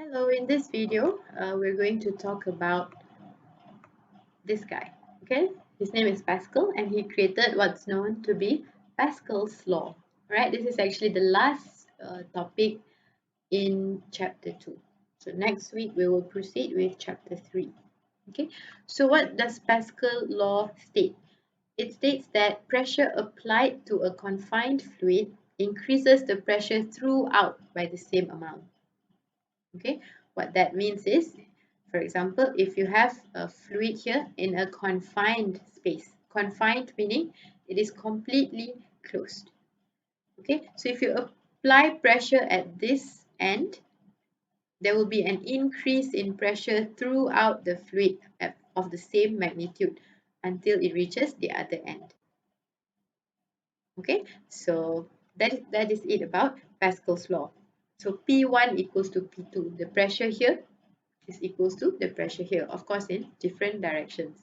Hello, in this video, we're going to talk about this guy, okay? His name is Pascal and he created what's known to be Pascal's law, right? This is actually the last topic in chapter 2. So next week, we will proceed with chapter 3, okay? So what does Pascal law state? It states that pressure applied to a confined fluid increases the pressure throughout by the same amount. Okay, what that means is, for example, if you have a fluid here in a confined space, confined meaning it is completely closed. Okay, so if you apply pressure at this end, there will be an increase in pressure throughout the fluid of the same magnitude until it reaches the other end. Okay, so that is it about Pascal's law. So P1 equals to P2. The pressure here is equals to the pressure here, of course in different directions.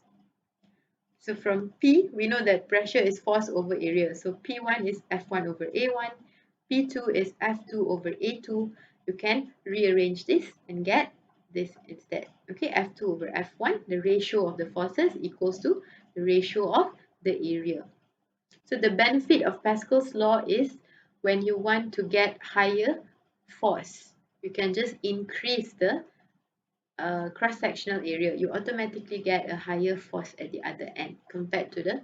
So from P, we know that pressure is force over area. So P1 is F1 over A1, P2 is F2 over A2. You can rearrange this and get this instead. Okay, F2 over F1, the ratio of the forces equals to the ratio of the area. So the benefit of Pascal's law is when you want to get higher force, you can just increase the cross-sectional area, you automatically get a higher force at the other end compared to the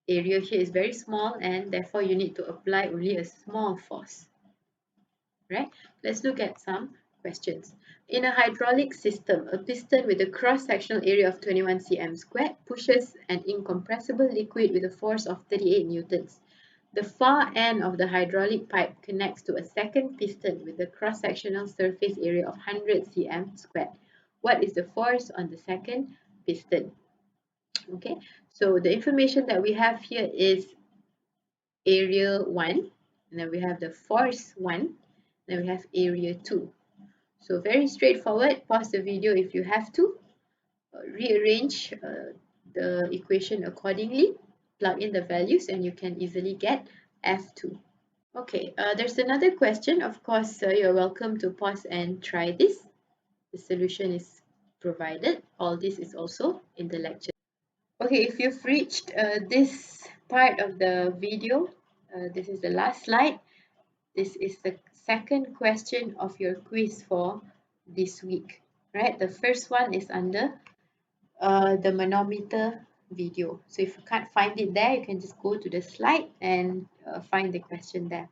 area here is very small and therefore you need to apply only a small force. Right? Let's look at some questions. In a hydraulic system, a piston with a cross-sectional area of 21 cm squared pushes an incompressible liquid with a force of 38 newtons. The far end of the hydraulic pipe connects to a second piston with a cross-sectional surface area of 100 cm squared. What is the force on the second piston? Okay, so the information that we have here is area 1, and then we have the force 1, then we have area 2. So very straightforward. Pause the video if you have to. Rearrange the equation accordingly, plug in the values, and you can easily get F2. Okay, there's another question. Of course, you're welcome to pause and try this. The solution is provided. All this is also in the lecture. Okay, if you've reached this part of the video, this is the last slide. This is the second question of your quiz for this week, right? The first one is under the manometer video. So if you can't find it there, you can just go to the slide and find the question there.